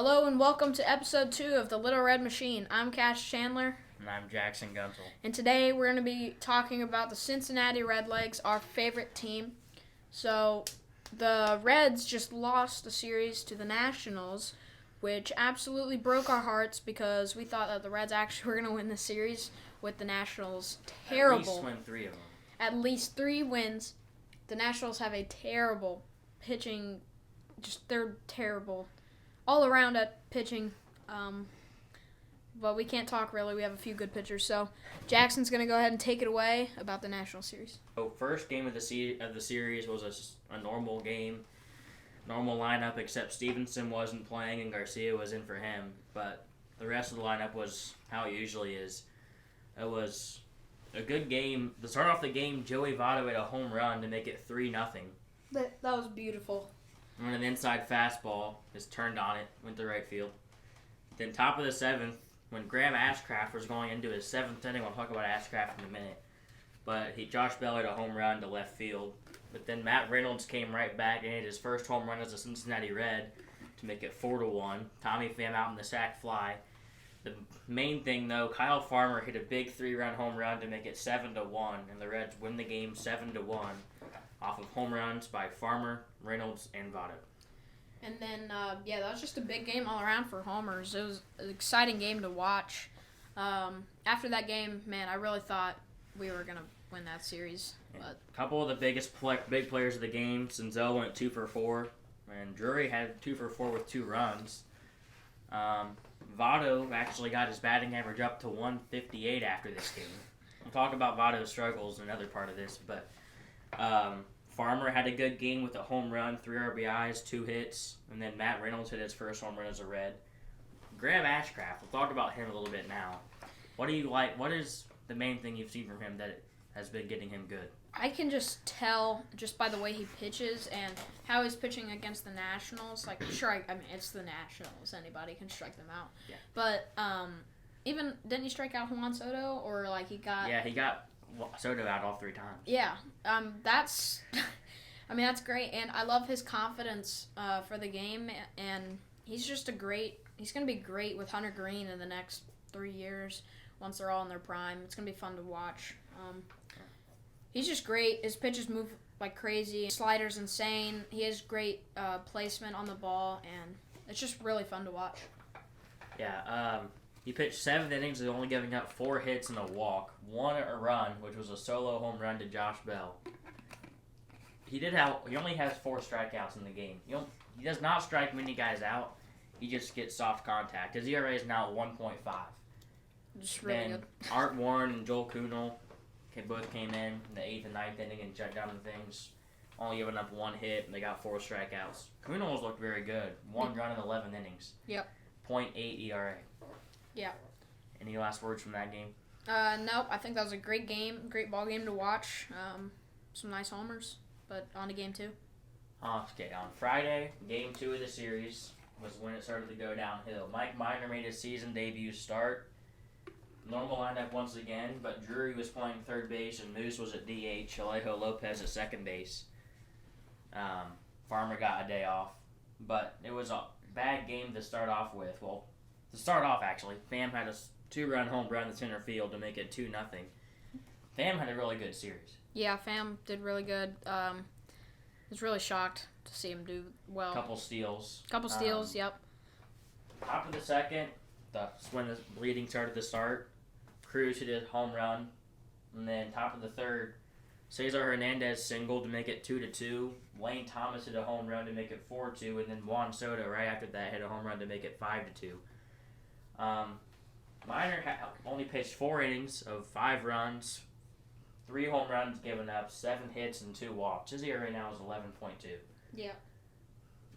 Hello and welcome to episode 2 of The Little Red Machine. I'm Cash Chandler. And I'm Jackson Gunzel. And today we're going to be talking about the Cincinnati Redlegs, our favorite team. So, the Reds just lost the series to the Nationals, which absolutely broke our hearts because we thought that the Reds actually were going to win the series with the Nationals. Terrible. At least win 3 of them. At least 3 wins. The Nationals have a terrible pitching. They're terrible all around at pitching. But we can't talk really. We have a few good pitchers. So Jackson's going to go ahead and take it away about the National Series. So first game of the series was a normal game. Normal lineup, except Stevenson wasn't playing and Garcia was in for him. But the rest of the lineup was how it usually is. It was a good game. To start off the game, Joey Votto hit a home run to make it 3-0. That was beautiful. And an inside fastball just turned on it, went to right field. Then top of the 7th, when Graham Ashcraft was going into his 7th inning, we'll talk about Ashcraft in a minute. But Josh Bell hit a home run to left field. But then Matt Reynolds came right back and hit his first home run as a Cincinnati Red to make it 4-1. Tommy Pham out in the sac fly. The main thing, though, Kyle Farmer hit a big 3-run home run to make it 7-1, and the Reds win the game 7-1 off of home runs by Farmer, Reynolds, and Votto. And then, that was just a big game all around for homers. It was an exciting game to watch. After that game, man, I really thought we were going to win that series. But A couple of the big players of the game, Senzel went 2 for 4, and Drury had 2 for 4 with 2 runs. Votto actually got his batting average up to 158 after this game. We'll talk about Votto's struggles in another part of this, but Farmer had a good game with a home run, 3 RBIs, 2 hits, and then Matt Reynolds hit his first home run as a Red. Graham Ashcraft, we'll talk about him a little bit now. What do you like? What is the main thing you've seen from him that has been getting him good? I can just tell just by the way he pitches and how he's pitching against the Nationals. Like, sure, I mean, it's the Nationals. Anybody can strike them out. Yeah. But even didn't he strike out Juan Soto, or like he got? Yeah, he got Soto out all 3 times. Yeah. That's. I mean, that's great, and I love his confidence for the game, and he's just He's going to be great with Hunter Green in the next 3 years once they're all in their prime. It's going to be fun to watch. He's just great. His pitches move like crazy. Slider's insane. He has great placement on the ball, and it's just really fun to watch. Yeah, he pitched 7 innings, only giving up 4 hits and a walk, 1 a run, which was a solo home run to Josh Bell. He only has 4 strikeouts in the game. He does not strike many guys out. He just gets soft contact. His ERA is now 1.5. Just really good. Art Warren and Joel Kuhnel both came in the 8th and 9th inning and shut down things. Only giving up 1 hit, and they got 4 strikeouts. Kuhnel's looked very good. 1 run in 11 innings. Yep. 0.8 ERA. Yeah. Any last words from that game? Nope. I think that was a great game, great ball game to watch. Some nice homers, but on to game 2. Okay, on Friday, game 2 of the series was when it started to go downhill. Mike Minor made his season debut start. Normal lineup once again, but Drury was playing third base and Moose was at DH. Alejo Lopez at second base. Farmer got a day off, but it was a bad game to start off with. Well, to start off, actually, Pham had a 2-run home run to center field to make it 2-0. Pham had a really good series. Yeah, Pham did really good. I was really shocked to see him do well. Couple steals. Yep. Top of the 2nd, that's when the bleeding started to start. Cruz hit a home run. And then top of the 3rd, Cesar Hernandez singled to make it 2-2. Lane Thomas hit a home run to make it 4-2. And then Juan Soto right after that hit a home run to make it 5-2. Minor only pitched 4 innings of 5 runs, 3 home runs given up, 7 hits, and 2 walks. His ERA right now is 11.2. Yeah.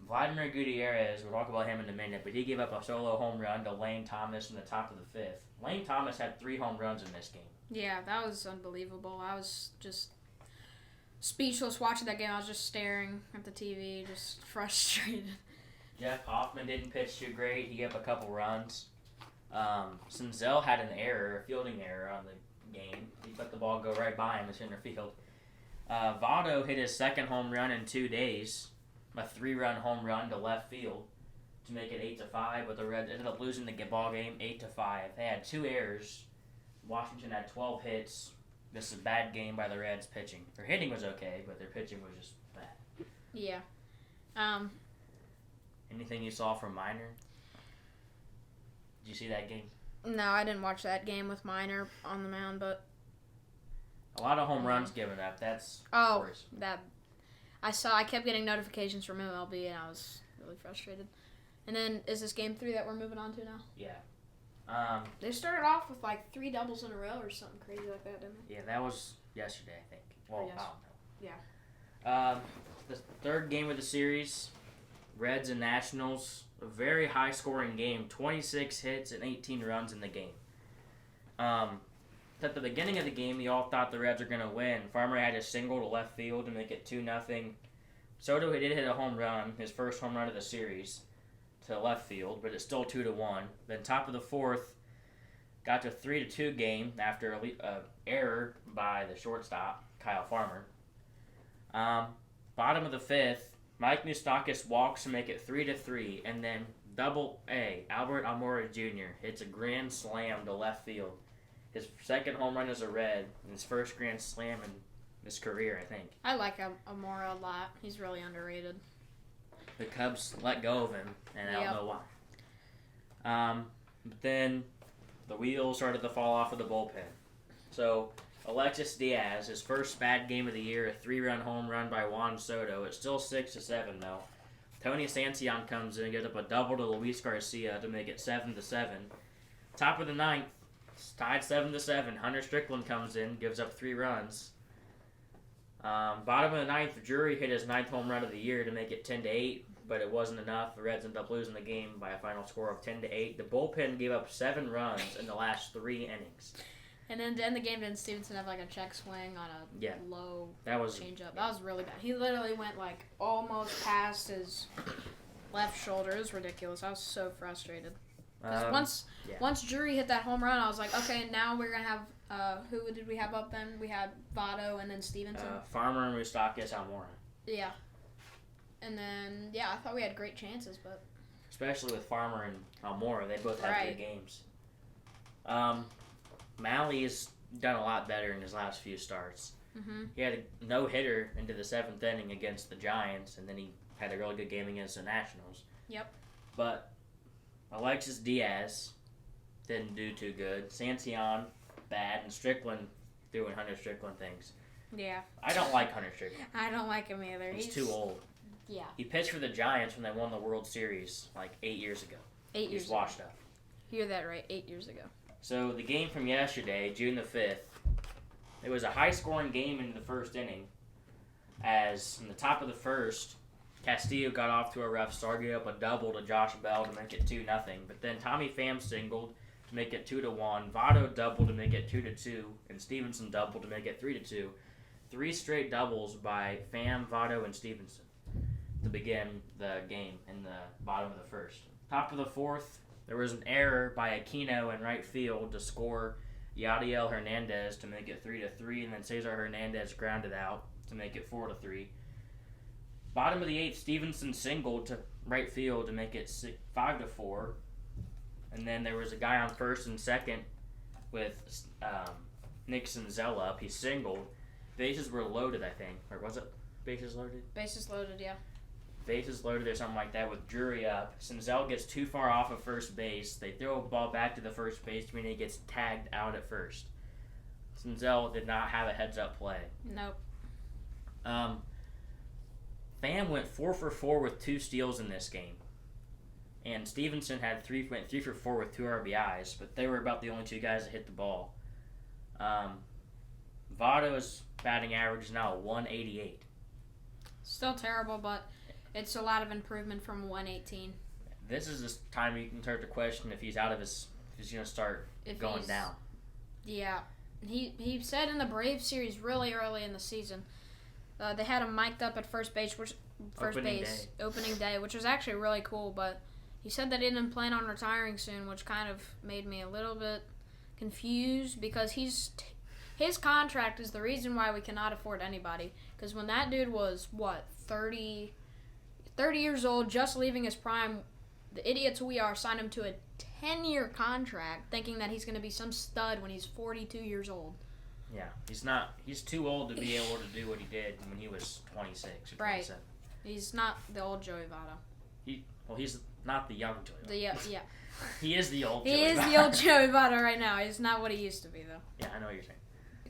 Vladimir Gutierrez, we'll talk about him in a minute, but he gave up a solo home run to Lane Thomas in the top of the 5th. Lane Thomas had 3 home runs in this game. Yeah, that was unbelievable. I was just speechless watching that game. I was just staring at the TV, just frustrated. Jeff Hoffman didn't pitch too great. He gave up a couple runs. Senzel had an error, a fielding error on the game. He let the ball go right by him in center field. Votto hit his 2nd home run in 2 days, a 3-run home run to left field. to make it 8-5, but the Reds ended up losing the ball game 8-5. They had 2 errors. Washington had 12 hits. This is a bad game by the Reds pitching. Their hitting was okay, but their pitching was just bad. Yeah. Anything you saw from Minor? Did you see that game? No, I didn't watch that game with Minor on the mound, but A lot of home runs given up. That's worrisome. that I kept getting notifications from MLB, and I was really frustrated. And then, is this game 3 that we're moving on to now? Yeah. They started off with like 3 doubles in a row or something crazy like that, didn't they? Yeah, that was yesterday, I think. Well, yes. I don't know. The third game of the series, Reds and Nationals. A very high-scoring game. 26 hits and 18 runs in the game. At the beginning of the game, you all thought the Reds were going to win. Farmer had a single to left field to make it 2-0. Soto did hit a home run, his first home run of the series, to left field, but it's still 2-1. Then top of the fourth, got to a 3-2 game after an error by the shortstop, Kyle Farmer. Bottom of the fifth, Mike Moustakas walks to make it 3-3, and then Double A, Albert Almora Jr. hits a grand slam to left field. His second home run as a Red, and his first grand slam in his career, I think. I like Amora a lot. He's really underrated. The Cubs let go of him, and I don't know why. But then the wheels started to fall off of the bullpen. So Alexis Diaz, his first bad game of the year, a 3-run home run by Juan Soto. It's still 6-7 though. Tony Sancion comes in and gives up a double to Luis Garcia to make it 7-7. Top of the ninth, tied 7-7. Hunter Strickland comes in, gives up 3 runs. Bottom of the ninth, Drury hit his 9th home run of the year to make it 10-8, but it wasn't enough. The Reds ended up losing the game by a final score of 10-8. The bullpen gave up 7 runs in the last 3 innings. And then to end the game, didn't Stevenson have like a check swing on a low changeup? That was really bad. He literally went like almost past his left shoulder. It was ridiculous. I was so frustrated. Because once Drury hit that home run, I was like, okay, now we're gonna have who did we have up then? We had Votto and then Stevenson. Farmer and Moustakas, Almora. Yeah. And then I thought we had great chances, but especially with Farmer and Almora, they both had good games. Malley's done a lot better in his last few starts. Mm-hmm. He had a no-hitter into the 7th inning against the Giants, and then he had a really good game against the Nationals. Yep. But Alexis Diaz didn't do too good. Sancion, bad, and Strickland doing Hunter Strickland things. Yeah. I don't like Hunter Strickland. I don't like him either. He's too old. Yeah. He pitched for the Giants when they won the World Series like 8 years ago. 8 years He's washed up. Hear that right, 8 years ago. So the game from yesterday, June the 5th, it was a high-scoring game in the first inning. As in the top of the first, Castillo got off to a rough start, gave up a double to Josh Bell to make it 2-0. But then Tommy Pham singled to make it 2-1. Votto doubled to make it 2-2, and Stevenson doubled to make it 3-2. 3 straight doubles by Pham, Votto, and Stevenson to begin the game in the bottom of the first. Top of the fourth, there was an error by Aquino in right field to score Yadiel Hernandez to make it 3-3, and then Cesar Hernandez grounded out to make it 4-3. Bottom of the 8th, Stevenson singled to right field to make it 5-4, and then there was a guy on first and second with Nick Senzel up. He singled. Bases were loaded, I think, or was it bases loaded? Bases loaded, yeah. Bases loaded or something like that with Drury up. Senzel gets too far off of first base. They throw a ball back to the first baseman and he gets tagged out at first. Senzel did not have a heads-up play. Nope. Pham went 4 for 4 with 2 steals in this game. And Stevenson went 3 for 4 with 2 RBIs, but they were about the only 2 guys that hit the ball. Votto's batting average is now 188. Still terrible, but it's a lot of improvement from 118. This is the time you can start to question if he's going to start going down. Yeah. He said in the Braves series really early in the season, they had him mic'd up at first base, opening day, which was actually really cool, but he said that he didn't plan on retiring soon, which kind of made me a little bit confused because his contract is the reason why we cannot afford anybody. Because when that dude was, 30 years old, just leaving his prime, the idiots we are signed him to a 10-year contract, thinking that he's going to be some stud when he's 42 years old. Yeah, he's not. He's too old to be able to do what he did when he was 26 or 27. He's not the old Joey Votto. He's not the young Joey Votto. Yeah. He is the old Joey He is Votto. the old Joey Votto right now. He's not what he used to be, though. Yeah, I know what you're saying.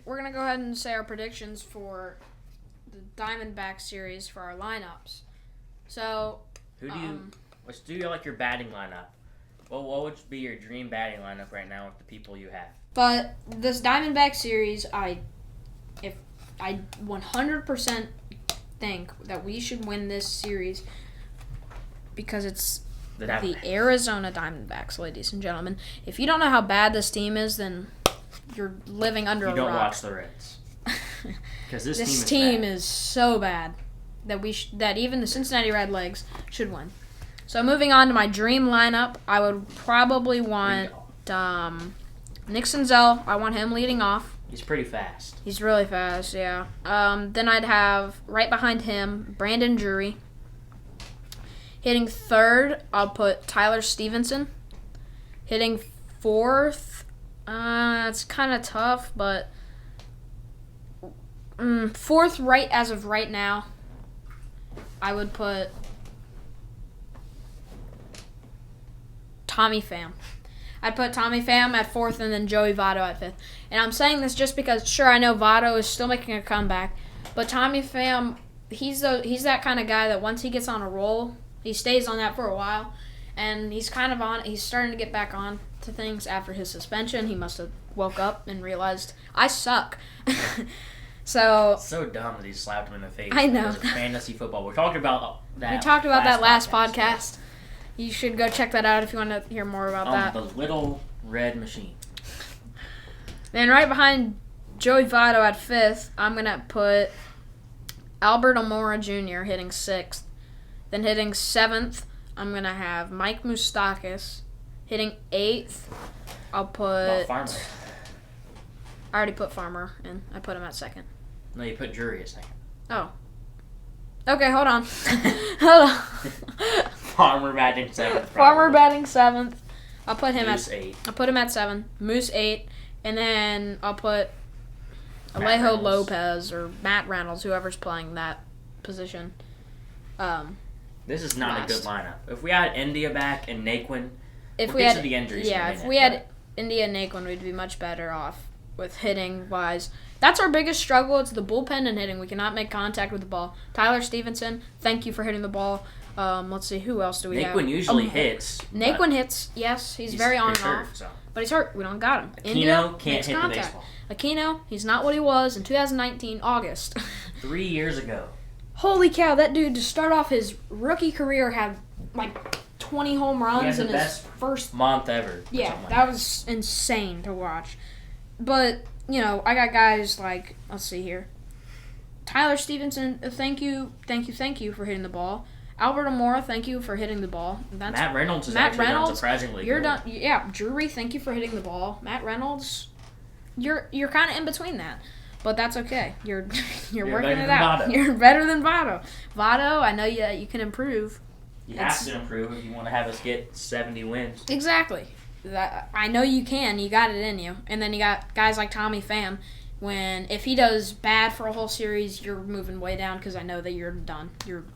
We're going to go ahead and say our predictions for the Diamondback series for our lineups. So, Who do you... Let's do your batting lineup. Well, what would be your dream batting lineup right now with the people you have? But this Diamondback series, I 100% think that we should win this series because it's the Arizona Diamondbacks, ladies and gentlemen. If you don't know how bad this team is, then you're living under a rock. You don't watch the Reds. Because this team is so bad that even the Cincinnati Redlegs should win. So moving on to my dream lineup, I would probably want Nick Senzel. I want him leading off. He's pretty fast. He's really fast, yeah. Then I'd have right behind him Brandon Drury. Hitting third, I'll put Tyler Stevenson. Hitting fourth, it's kind of tough, but fourth right as of right now, I would put Tommy Pham. I'd put Tommy Pham at fourth and then Joey Votto at fifth. And I'm saying this just because, sure, I know Votto is still making a comeback, but Tommy Pham, he's that kind of guy that once he gets on a roll, he stays on that for a while. And he's starting to get back on to things after his suspension. He must have woke up and realized, I suck. So dumb that he slapped him in the face. I know. Because of fantasy football. We talked about that. We talked about that last podcast. You should go check that out if you want to hear more about that. The Little Red Machine. Then right behind Joey Votto at fifth, I'm going to put Albert Almora Jr. hitting sixth. Then hitting seventh, I'm going to have Mike Moustakas. Hitting eighth, I'll put... Farmer. I already put Farmer in. I put him at second. No, you put Drury at second. Oh. Okay, hold on. Hold on. Farmer batting seventh. Farmer batting seventh. I'll put him Moose at 8. I'll put him at 7. Moose 8. And then I'll put Alejo Lopez or Matt Reynolds, whoever's playing that position. This is not a good lineup. If we had India back and Naquin, if we had the injuries. Yeah, if we had India and Naquin, we'd be much better off with hitting wise. That's our biggest struggle. It's the bullpen and hitting. We cannot make contact with the ball. Tyler Stevenson, thank you for hitting the ball. Let's see, who else do we have? Naquin usually hits. Naquin hits, yes. He's very on and hurt, off. So. But he's hurt. We don't got him. Aquino can't hit the baseball. Aquino, he's not what he was in 2019 August. 3 years ago. Holy cow, that dude, to start off his rookie career, had like 20 home runs in his first month ever. Yeah, that was insane to watch. But, you know, I got guys like, let's see here. Tyler Stevenson, thank you for hitting the ball. Albert Almora, thank you for hitting the ball. Matt Reynolds is actually done surprisingly good. Done. Yeah, Drury, thank you for hitting the ball. Matt Reynolds, you're kind of in between that, but that's okay. You're working it out. Votto. You're better than Votto. Votto, I know you can improve. You have to improve if you want to have us get 70 wins. Exactly. I know you can. You got it in you. And then you got guys like Tommy Pham. If he does bad for a whole series, you're moving way down because I know that you're done.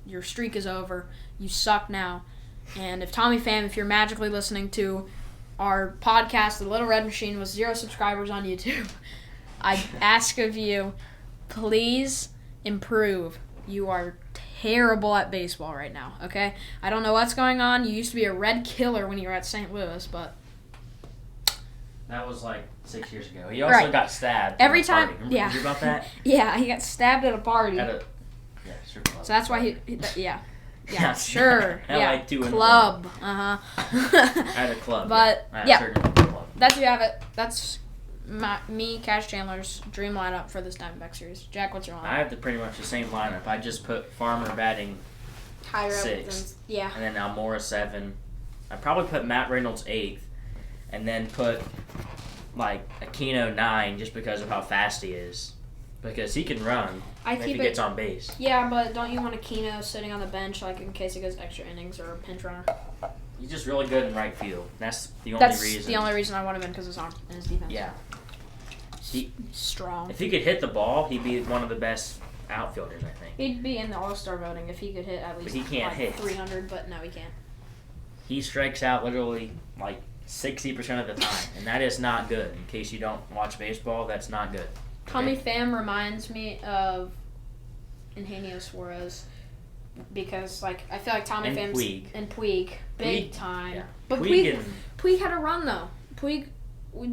Your streak is over. You suck now. And if Tommy Pham, if you're magically listening to our podcast, The Little Red Machine, with 0 subscribers on YouTube, I ask of you, please improve. You are terrible at baseball right now, okay? I don't know what's going on. You used to be a Red killer when you were at St. Louis, but... That was like 6 years ago. He also got stabbed. Every time, yeah. Did you hear about that? Yeah, he got stabbed at a party. Strip club. So that's why yeah. Yeah, sure. Yeah, club. At a club. But, club. That's who you have it. That's me, Cash Chandler's dream lineup for this Diamondback series. Jack, what's your lineup? I have pretty much the same lineup. I just put Farmer batting higher 6. Yeah. And then Almora 7. I probably put Matt Reynolds 8th. And then put, Aquino 9 just because of how fast he is. Because he can run if he gets on base. Yeah, but don't you want Aquino sitting on the bench, in case he goes extra innings or a pinch runner? He's just really good in right field. That's the only That's reason. the only reason I want him in, because his arm and his defense. Yeah. Strong. If he could hit the ball, he'd be one of the best outfielders, I think. He'd be in the All-Star voting if he could hit at least But he can't hit. 300, but no, he can't. He strikes out literally like 60% of the time, and that is not good. In case you don't watch baseball, that's not good. Tommy Pham reminds me of Eugenio Suarez, because like I feel like Tommy And Pham's Puig. and Puig big Puig, time. yeah. But Puig had a run though. Puig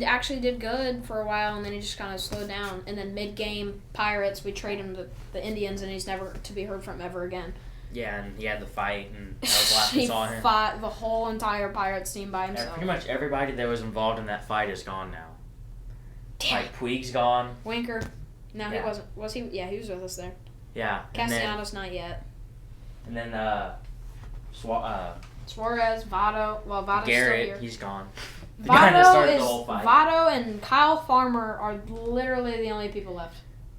actually did good for a while, and then he just kind of slowed down. And then mid-game Pirates, we trade him to the Indians, and he's never to be heard from ever again. Yeah, and he had the fight, and that was the last we He saw him. fought the whole entire Pirates team by himself. Pretty much everybody that was involved in that fight is gone now. Damn. Like Puig's gone. Winker. No, he Yeah. wasn't. Was he? Yeah, he was with us there. Yeah. And then, Castellanos not yet. Suarez, Votto. Well, Votto's Garrett, still here. he's gone. The guy that started the whole fight. Votto and Kyle Farmer are literally the only people left.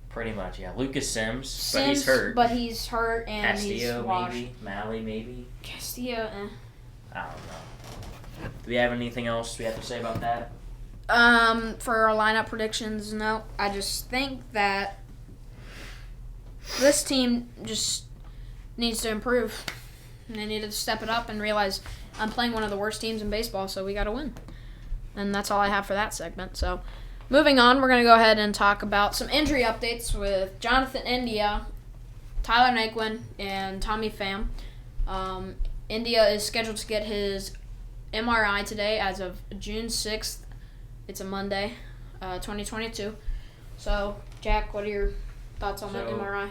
Pretty much, yeah. Lucas Sims, but he's hurt. But he's hurt and Castillo, he's washed. maybe. Malley, maybe. Castillo, I don't know. Do we have anything else we have to say about that? For our lineup predictions, no. I just think that this team just needs to improve. And they need to step it up and realize I'm playing one of the worst teams in baseball, so we got to win. And that's all I have for that segment. So, moving on, we're going to go ahead and talk about some injury updates with Jonathan India, Tyler Naquin, and Tommy Pham. India is scheduled to get his MRI today as of June 6th. It's a Monday, 2022. So, Jack, what are your thoughts on that MRI?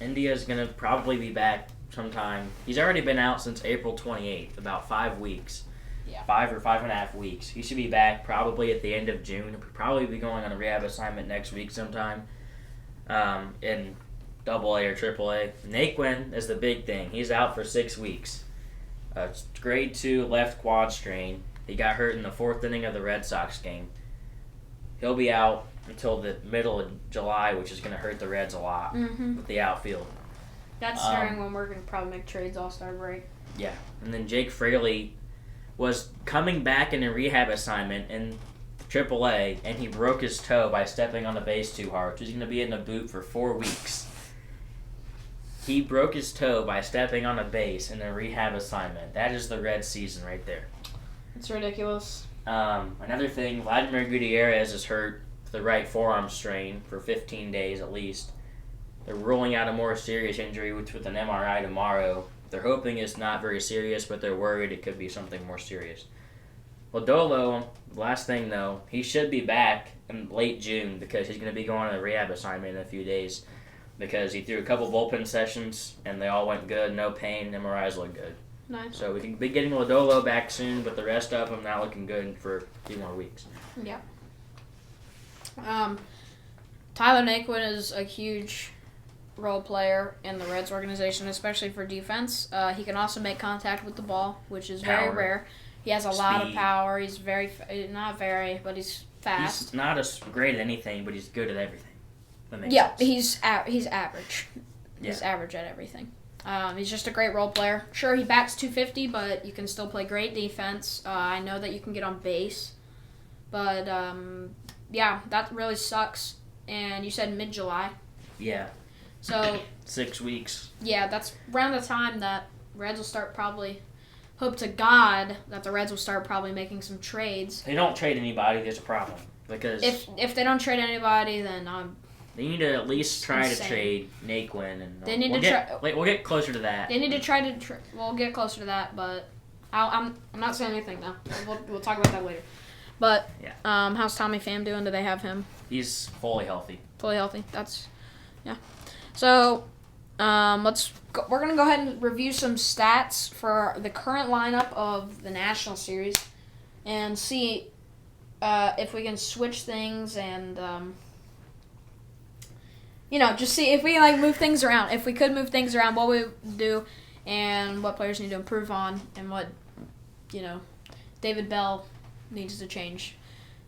India's going to probably be back sometime. He's already been out since April 28th, about 5 weeks. Yeah. 5 or 5.5 weeks. He should be back probably at the end of June. He'll probably be going on a rehab assignment next week sometime in AA or AAA. Naquin is the big thing. He's out for 6 weeks. Grade 2 left quad strain. He got hurt in the 4th inning of the Red Sox game. He'll be out until the middle of July, which is going to hurt the Reds a lot with the outfield. That's during when we're going to probably make trades All-Star break. Yeah. And then Jake Fraley was coming back in a rehab assignment in AAA, and he broke his toe by stepping on the base too hard. So he's going to be in a boot for 4 weeks. He broke his toe by stepping on a base in a rehab assignment. That is the Red season right there. It's ridiculous. Another thing, Vladimir Gutierrez is hurt with the right forearm strain for 15 days at least. They're ruling out a more serious injury with an MRI tomorrow. They're hoping it's not very serious, but they're worried it could be something more serious. Lodolo, last thing though, he should be back in late June because he's going to be going on a rehab assignment in a few days because he threw a couple bullpen sessions and they all went good, no pain, MRIs look good. Nice. So we can be getting Lodolo back soon, but the rest of them not looking good for a few more weeks. Yeah. Tyler Naquin is a huge role player in the Reds organization, especially for defense. He can also make contact with the ball, which is very rare. He has a lot of power. He's but he's fast. He's not as great at anything, but he's good at everything. That makes sense. He's average. Yeah. He's average at everything. He's just a great role player. Sure, he bats .250, but you can still play great defense. I know that you can get on base, but yeah, that really sucks. And you said mid-July. Yeah. So 6 weeks. Yeah, that's around the time that Reds will start probably. Hope to God that the Reds will start probably making some trades. If they don't trade anybody, there's a problem because if they don't trade anybody, then they need to at least try to trade Naquin, and they need to try. We'll get closer to that. They need to try to. We'll get closer to that, but I'm not saying anything now. We'll talk about that later. But yeah. How's Tommy Pham doing? Do they have him? He's fully healthy. Fully healthy. That's yeah. So we're gonna go ahead and review some stats for the current lineup of the National Series, and see if we can switch things and just see if we can move things around. If we could move things around, what we would do, and what players need to improve on, and what David Bell needs to change.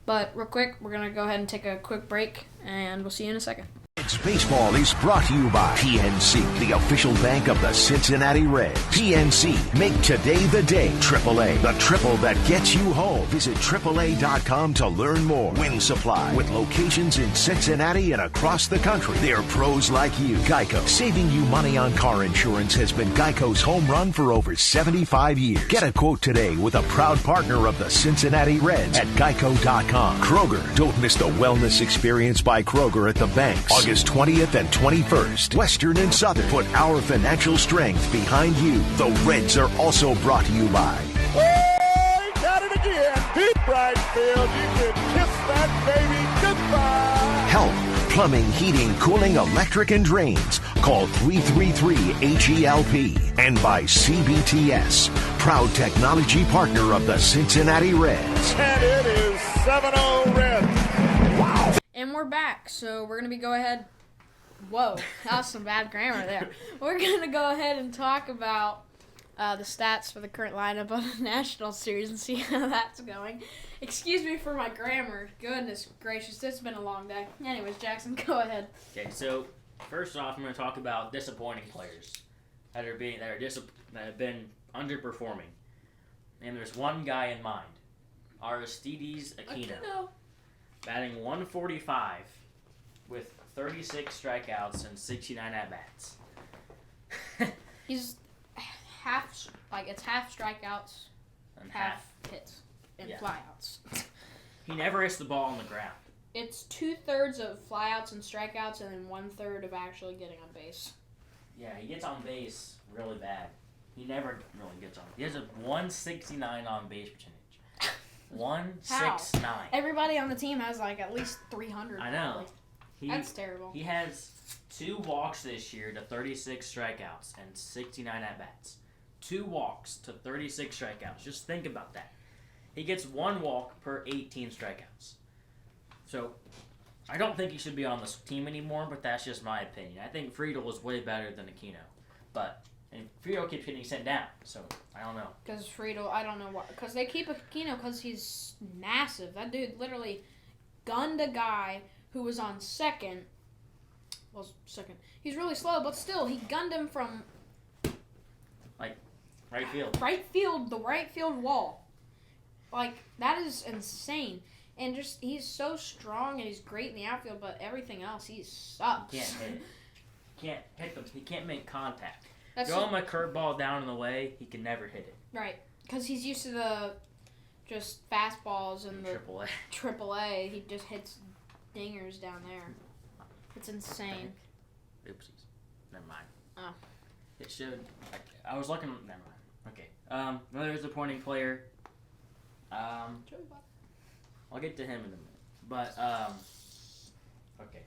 But real quick, we're gonna go ahead and take a quick break, and we'll see you in a second. Baseball is brought to you by PNC, the official bank of the Cincinnati Reds. PNC, make today the day. AAA, the triple that gets you home. Visit AAA.com to learn more. Win Supply, with locations in Cincinnati and across the country. They're pros like you. Geico, saving you money on car insurance has been Geico's home run for over 75 years. Get a quote today with a proud partner of the Cincinnati Reds at Geico.com. Kroger, don't miss the wellness experience by Kroger at the banks. August 20th and 21st. Western and Southern. Put our financial strength behind you. The Reds are also brought to you by... Oh, he got it again. Deep right field. You can kiss that baby goodbye. Help. Plumbing, heating, cooling, electric, and drains. Call 333-HELP. And by CBTS, proud technology partner of the Cincinnati Reds. And it is 7-0 Reds. Wow. And we're back, so we're going to be go ahead. Whoa, that was some bad grammar there. We're going to go ahead and talk about the stats for the current lineup of the National Series and see how that's going. Excuse me for my grammar. Goodness gracious, it's been a long day. Anyways, Jackson, go ahead. Okay, so first off, I'm going to talk about disappointing players that have been underperforming. And there's one guy in mind, Aristides Aquino. Batting 145 with 36 strikeouts and 69 at-bats. He's half strikeouts, and half hits, and flyouts. He never hits the ball on the ground. It's 2/3 of flyouts and strikeouts, and then 1/3 of actually getting on base. Yeah, he gets on base really bad. He never really gets on. He has a 169 on base percentage. 169. Everybody on the team has like at least 300. I know. That's terrible. He has 2 walks this year to 36 strikeouts and 69 at-bats. 2 walks to 36 strikeouts. Just think about that. He gets 1 walk per 18 strikeouts. So, I don't think he should be on this team anymore, but that's just my opinion. I think Friedel is way better than Aquino. And Friedel keeps getting sent down, so I don't know. Because Friedel, I don't know why. Because they keep Aquino because he's massive. That dude literally gunned a guy who was on second. Well, second. He's really slow, but still, he gunned him from... Like, right field. The right field wall. Like, that is insane. And just, he's so strong and he's great in the outfield, but everything else, he sucks. He can't hit it. He can't hit them. He can't make contact. Throw him a curveball down in the way, he can never hit it. Right. Because he's used to the just fastballs and the AAA. He just hits dingers down there. It's insane. Oopsies. Never mind. Oh. It should. I was looking. Never mind. Okay. Another disappointing player. I'll get to him in a minute. But, okay.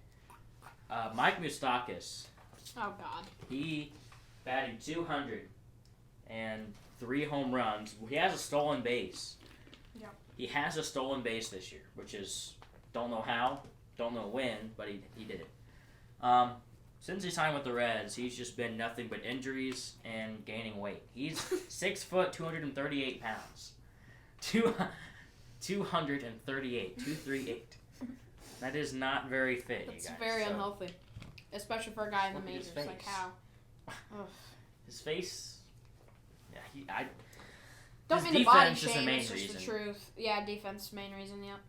Mike Moustakas. Oh, God. He batting 200 and 3 home runs. He has a stolen base. Yeah. He has a stolen base this year, which is, don't know how, don't know when, but he did it. Since he signed with the Reds, he's just been nothing but injuries and gaining weight. He's 6 foot, 238 pounds. 238. That is not very fit, That's you guys. very unhealthy. Especially for a guy in the majors. Like, how? Ugh. His face... Yeah, Don't his mean to body defense is the shame, main it's just reason. the truth. Yeah, defense is the main reason, yep.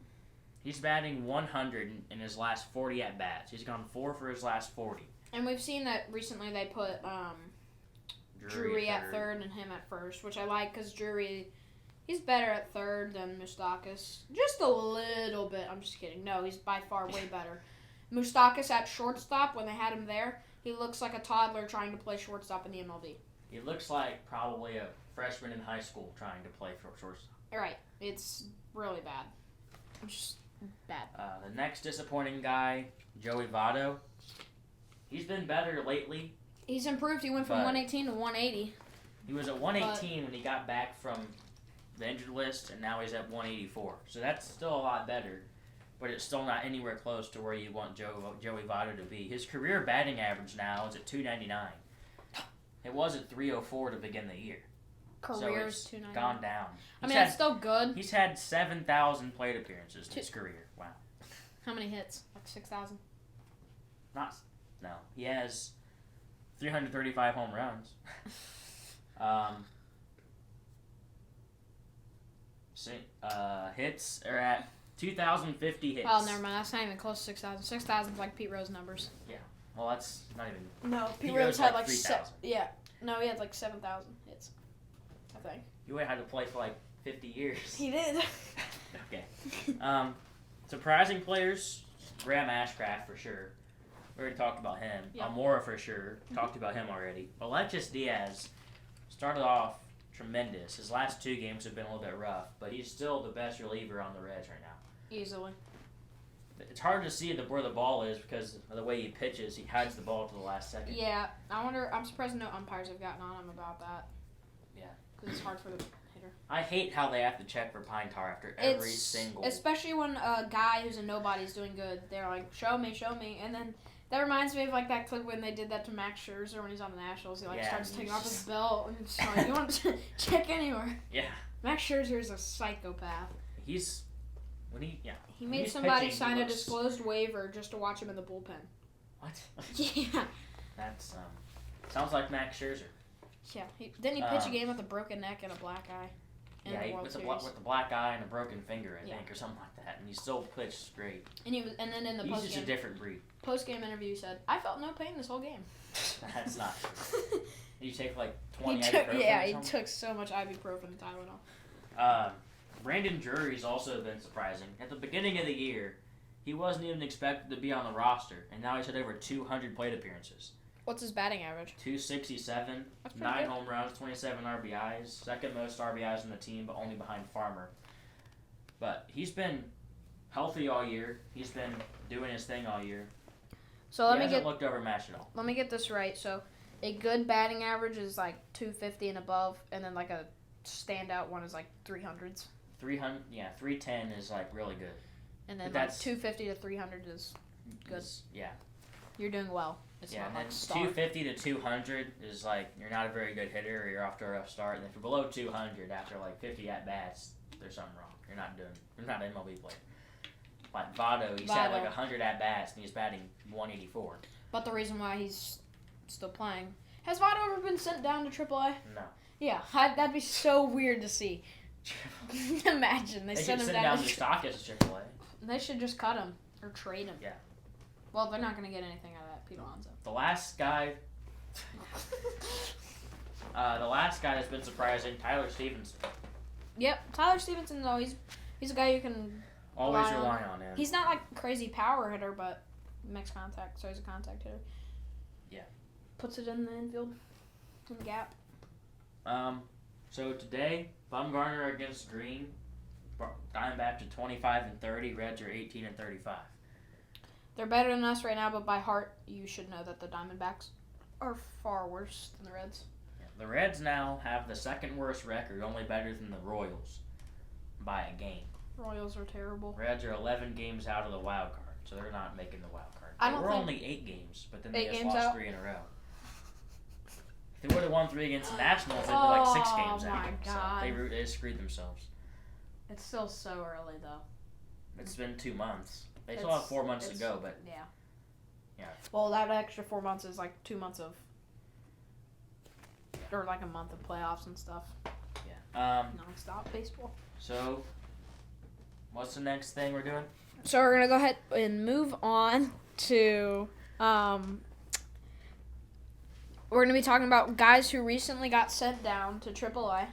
He's batting 100 in his last 40 at-bats. He's gone 4 for his last 40. And we've seen that recently they put Drury at third and him at first, which I like because Drury, he's better at third than Moustakas. Just a little bit. I'm just kidding. No, he's by far way better. Moustakas at shortstop, when they had him there, he looks like a toddler trying to play shortstop in the MLB. He looks like probably a freshman in high school trying to play for shortstop. Right. It's really bad. It's just bad. The next disappointing guy, Joey Votto. He's been better lately. He's improved. He went from 118 to 180. He was at 118 when he got back from the injured list, and now he's at 184. So that's still a lot better, but it's still not anywhere close to where you want Joey Votto to be. His career batting average now is at 299. It was at 304 to begin the year. Career's so it's 299. gone down. That's still good. He's had 7,000 plate appearances in his career. Wow. How many hits? Like 6,000? He has 335 home runs. Hits are at 2,050 hits. Oh, never mind. That's not even close to 6,000. 6,000 is like Pete Rose numbers. Well, that's not even. No, Pete Rose Rose had like like 3,000. No, he had like 7,000 hits. I think. You would have had to play for like 50 years. He did. Okay. Surprising players, Graham Ashcraft for sure. We already talked about him. Yep. Almora for sure. Talked about him already. Alexis Diaz started off tremendous. His last 2 games have been a little bit rough, but he's still the best reliever on the Reds right now. Easily. It's hard to see where the ball is because of the way he pitches. He hides the ball to the last second. Yeah, I'm surprised no umpires have gotten on him about that. Yeah. Because it's hard for the hitter. I hate how they have to check for Pine Tar after every single. Especially when a guy who's a nobody is doing good. They're like, show me. And then that reminds me of like that clip when they did that to Max Scherzer when he's on the Nationals. He starts taking off his belt and it's like, you want to check anywhere. Yeah. Max Scherzer is a psychopath. He made somebody sign a disclosed waiver just to watch him in the bullpen. What? Yeah. That's sounds like Max Scherzer. Yeah. Didn't he pitch a game with a broken neck and a black eye? With the black eye and a broken finger, I think, or something like that, and he still pitched great. And then in the he's just a different breed. Post-game interview, he said, "I felt no pain this whole game." That's not true. Did you take like 20 ibuprofen? Yeah, he took so much ibuprofen and Tylenol. Brandon Drury's also been surprising. At the beginning of the year, he wasn't even expected to be on the roster, and now he's had over 200 plate appearances. What's his batting average? 267, 9 home runs, 27 RBIs, second most RBIs in the team, but only behind Farmer. But he's been healthy all year. He's been doing his thing all year. So he hasn't looked overmatched at all. Let me get this right. So a good batting average is like 250 and above, and then like a standout one is like 300s. 310 is like really good. And then like 250 to 300 is good. Yeah. You're doing well. It's and not then like star. 250 to 200 is like you're not a very good hitter or you're off to a rough start. And if you're below 200 after like 50 at bats, there's something wrong. You're not an MLB player. Like Votto, he's had like 100 at bats and he's batting 184. But the reason why he's still playing, has Votto ever been sent down to AAA? No. Yeah, that'd be so weird to see. Imagine they send him down to Stockus to AAA. They should just cut him or trade him. Yeah. Well, they're not going to get anything out of that, Pete Alonso. The last guy that's been surprising, Tyler Stevenson. Yep, Tyler Stevenson though, he's a guy you can always rely on him. He's not like a crazy power hitter, but makes contact, so he's a contact hitter. Yeah. Puts it in the infield, in the gap. So today, Bumgarner against Green, Diamondbacks are 25-30, Reds are 18-35. They're better than us right now, but by heart, you should know that the Diamondbacks are far worse than the Reds. Yeah, the Reds now have the second worst record, only better than the Royals by a game. Royals are terrible. Reds are 11 games out of the wild card, so they're not making the wild card. I don't We're think only 8 games, but then they 8 just games lost out? 3 in a row. If they would have won 3 against the Nationals, they'd be like 6 games out. Oh my God. So they screwed themselves. It's still so early, though. It's been 2 months. They still have 4 months to go, but yeah. Yeah. Well, that extra 4 months is like 2 months of, or like a month of playoffs and stuff. Yeah. Non-stop baseball. So, what's the next thing we're doing? So we're gonna go ahead and move on to we're gonna be talking about guys who recently got sent down to AAA.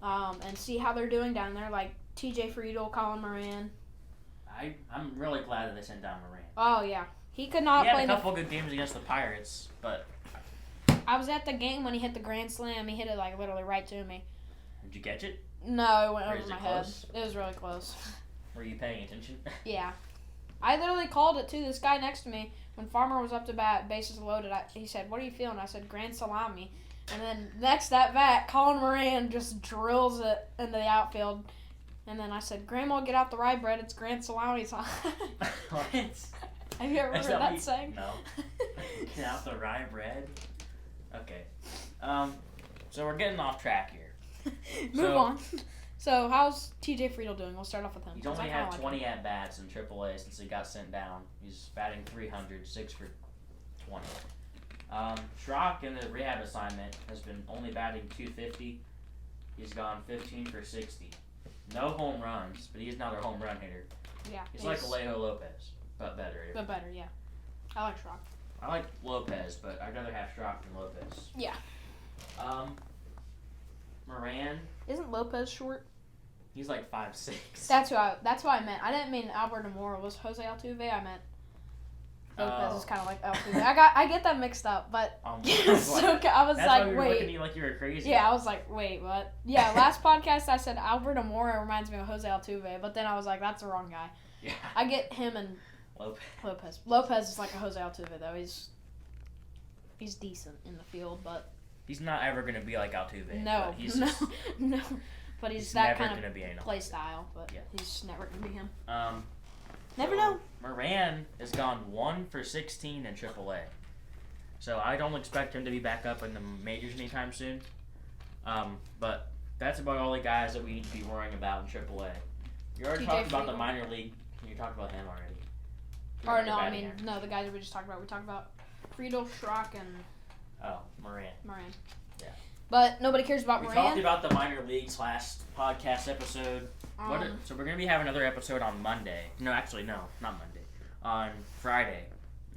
And see how they're doing down there, like TJ Friedel, Colin Moran. I'm really glad that they sent down Moran. Oh yeah, he could not play. He had a couple good games against the Pirates, but I was at the game when he hit the grand slam. He hit it like literally right to me. Did you catch it? No, it went Or over is my it head. close? It was really close. Were you paying attention? Yeah, I literally called it too. This guy next to me, when Farmer was up to bat, bases loaded, he said, "What are you feeling?" I said, "Grand salami." And then next at bat, Colin Moran just drills it into the outfield. And then I said, "Grandma, get out the rye bread. It's grand salami time." What? Have you ever heard that saying? No. Get out the rye bread? Okay. So we're getting off track here. Move on. So how's TJ Friedel doing? We'll start off with him. He's 'cause only I kinda had like 20 him. at-bats in AAA since he got sent down. He's batting .300, 6 for 20. Schrock in the rehab assignment has been only batting .250. He's gone 15 for 60. No home runs, but he's not a home run hitter. Yeah. He's like Alejo Lopez, but better. But better, yeah. I like Schrock. I like Lopez, but I'd rather have Schrock than Lopez. Yeah. Moran, Isn't Lopez short? he's like 5'6". That's what I meant. I didn't mean Albert Amora. Was Jose Altuve? I meant Lopez is kind of like Altuve. I get that mixed up, but I was That's why like, we were looking at wait. you like you were crazy. Yeah, I was like, wait, what? Yeah, last podcast I said Albert Amora reminds me of Jose Altuve, but then I was like, that's the wrong guy. Yeah. I get him and Lopez. Lopez is like a Jose Altuve though. He's decent in the field, but He's not ever going to be like Altuve. no, But he's no, just, no. But he's he's that never kind going to of be anal. play style. But Yeah. he's never gonna be him. So Never know. Moran has gone 1 for 16 in AAA. So I don't expect him to be back up in the majors anytime soon. But that's about all the guys that we need to be worrying about in AAA. You already TJ talked about the Friedel. minor league. You talked about him already. Or You're no, I batting mean average. no. The guys that we just talked about. We talked about Friedel, Schrock, and Oh, Moran. Moran. Yeah. But nobody cares about We Moran. talked about the minor leagues last podcast episode. So we're going to be having another episode on Monday. No, actually, no, not Monday. On Friday,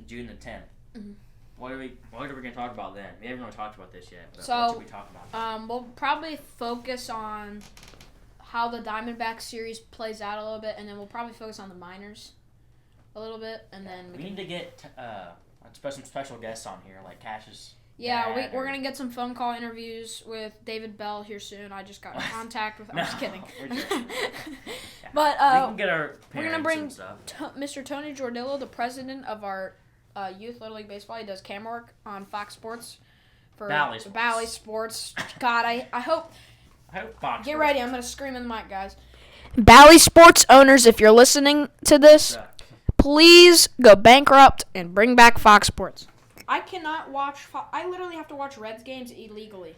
June the 10th. Mhm. What are we going to talk about then? We haven't really talked about this yet. But So, what should we talk about? We'll probably focus on how the Diamondback series plays out a little bit, and then we'll probably focus on the minors a little bit, and then We need to get some special guests on here, like Cash's. Yeah, dad we're or- gonna get some phone call interviews with David Bell here soon. I just got in contact with. I'm just No, kidding. we're joking. But we can get our we're gonna parents bring and stuff. Mr. Tony Jordillo, the president of our youth Little League baseball. He does camera work on Fox Sports for Bally Sports. God, I hope. I hope Fox. Get ready. I'm gonna scream in the mic, guys. Bally Sports owners, if you're listening to this, please go bankrupt and bring back Fox Sports. I cannot watch. I literally have to watch Reds games illegally.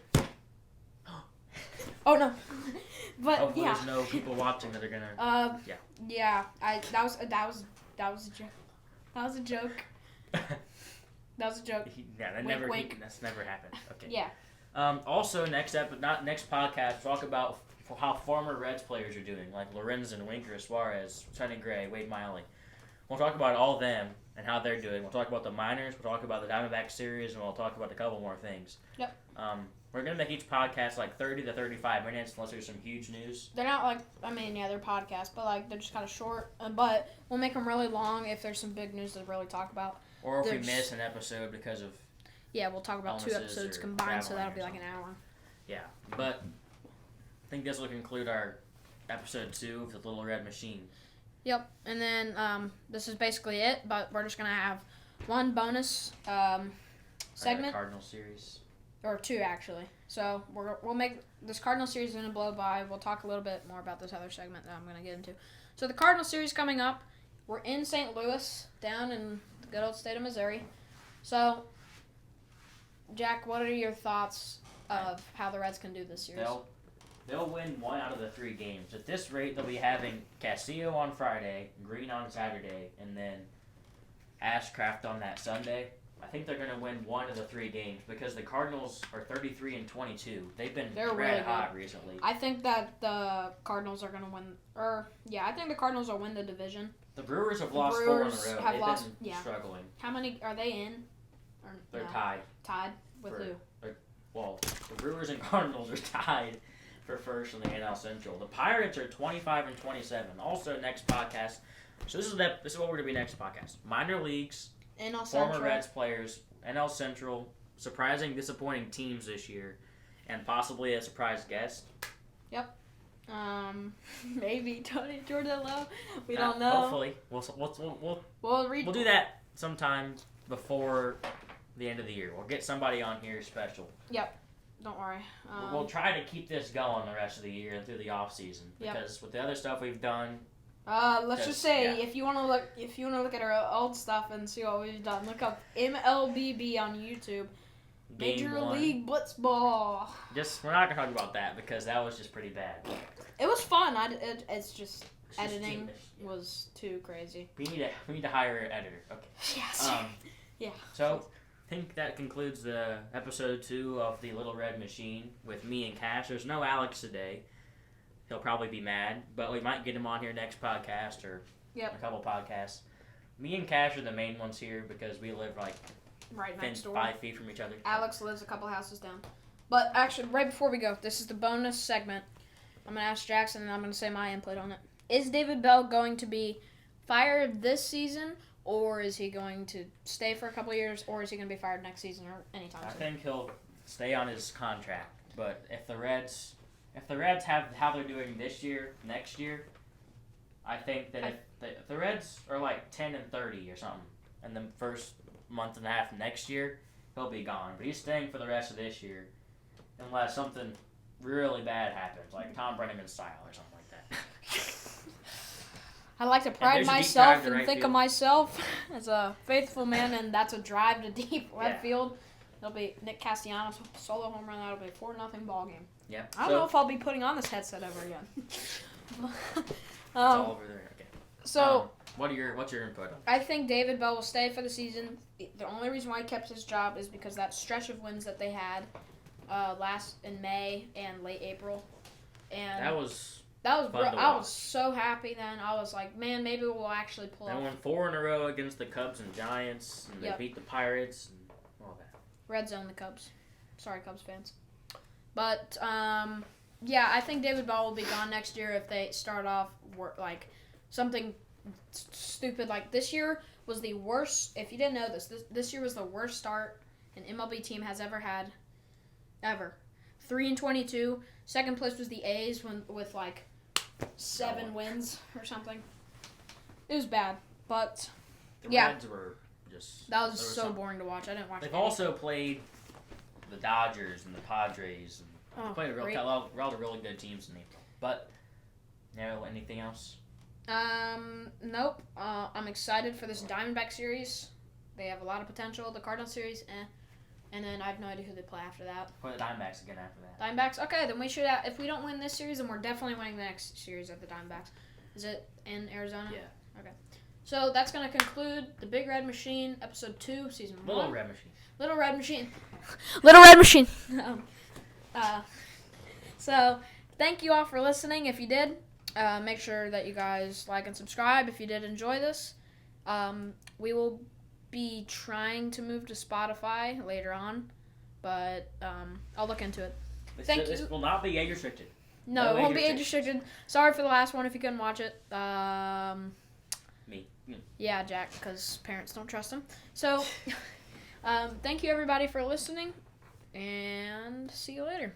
Oh no, but Hopefully yeah. there's no people watching that are gonna. Yeah. Yeah. That was a joke. That was a joke. That was a joke. Yeah, that Wink, wink. that's never happened. Okay. Yeah. Also, next podcast, talk about how former Reds players are doing, like Lorenzen, Winker, Suarez, Sonny Gray, Wade Miley. We'll talk about all of them and how they're doing. We'll talk about the minors. We'll talk about the Diamondback series, and we'll talk about a couple more things. Yep. We're gonna make each podcast like 30 to 35 minutes, unless there's some huge news. They're not like, I mean, yeah, they're podcasts, but like they're just kind of short. But we'll make them really long if there's some big news to really talk about. Or if we There's- miss an episode because of Yeah, we'll talk about 2 Illnesses episodes or combined, so that'll traveling be or like an hour. yeah. But I think this will conclude our episode 2 of the Little Red Machine. Yep, and then this is basically it. But we're just gonna have one bonus segment. Cardinal series. Or 2 actually. So we'll make this Cardinal series is gonna blow by. We'll talk a little bit more about this other segment that I'm gonna get into. So the Cardinal series coming up. We're in St. Louis, down in the good old state of Missouri. So, Jack, what are your thoughts of how the Reds can do this series? They'll win 1 out of the 3 games. At this rate, they'll be having Castillo on Friday, Green on Saturday, and then Ashcraft on that Sunday. I think they're going to win 1 of the 3 games because the Cardinals are 33-22. They've been They're red really hot recently. I think that the Cardinals are going to win. I think the Cardinals will win the division. The Brewers have The lost Brewers 4 in a row. have They've lost- been yeah. struggling. How many are they in? Or, They're no, tied. Tied with For- who? Well, the Brewers and Cardinals are tied for first in the NL Central. The Pirates are 25-27. Also, next podcast. So this is what we're gonna be next podcast. Minor leagues, NL former Central. Reds players, NL Central, surprising, disappointing teams this year, and possibly a surprise guest. Maybe Tony Jordillo. We don't know. Hopefully, we'll do that sometime before the end of the year. We'll get somebody on here special. Don't worry. We'll try to keep this going the rest of the year and through the off season because with the other stuff we've done, Let's just say yeah. if you want to look at our old stuff and see what we've done, look up MLBB on YouTube. Game Major 1. League Blitzball. We're not gonna talk about that because that was just pretty bad. It was fun. It's just It's just editing too- was too crazy. We need to hire an editor. Okay. Yes. Yeah. So, I think that concludes the episode 2 of the Little Red Machine with me and Cash. There's no Alex today. He'll probably be mad, but we might get him on here next podcast or a couple podcasts. Me and Cash are the main ones here because we live like Right next door. 5 feet from each other. Alex lives a couple houses down. But actually, right before we go, this is the bonus segment. I'm going to ask Jackson, and I'm going to say my input on it. Is David Bell going to be fired this season, or is he going to stay for a couple of years, or is he going to be fired next season or anytime I soon? think he'll stay on his contract, but if the Reds have how they're doing this year, next year, I think that if the Reds are like 10-30 or something in the first month and a half next year, he'll be gone. But he's staying for the rest of this year, unless something really bad happens, like Tom Brenneman style or something like that. I like to there's pride a deep myself drive to and right think of field. myself as a faithful man, and that's a drive to deep left Yeah. field. It'll be Nick Castellanos solo home run. That'll be a 4-0 ball game. Yep. I don't know if I'll be putting on this headset ever again. It's all over there. Okay. So what's your input? I think David Bell will stay for the season. The only reason why he kept his job is because that stretch of wins that they had last in May and late April, and That was fun to I watch. was so happy then. I was like, man, maybe we'll actually pull they off. won 4 in a row against the Cubs and Giants, and they Yep. beat the Pirates and all that. Red zone the Cubs. Sorry, Cubs fans. But yeah, I think David Bell will be gone next year if they start off like something stupid. Like this year was the worst. If you didn't know this year was the worst start an MLB team has ever had, ever. 3-22. Second place was the A's with like 7 wins or something. It was bad, but The Yeah. Reds were just that was there so some- boring to watch. I didn't watch. They've any. also played the Dodgers and the Padres. And Oh, played great. a lot of really good teams in April. But, anything else? Nope. I'm excited for this Diamondback series. They have a lot of potential. The Cardinals series, and then I have no idea who they play after that. Play the Diamondbacks again after that. Diamondbacks. Okay, then we should. If we don't win this series, then we're definitely winning the next series of the Diamondbacks. Is it in Arizona? Yeah. Okay. So that's gonna conclude the Big Red Machine, episode 2, season 1. Little Red Machine. Little Red Machine. Little Red Machine. So, thank you all for listening. If you did, make sure that you guys like and subscribe if you did enjoy this. We will be trying to move to Spotify later on, but I'll look into it. Thank This you. will not be age restricted. No, No it won't age be age restricted. Sorry for the last one if you couldn't watch it. Me. Yeah, Jack, because parents don't trust him. So, thank you everybody for listening, and see you later.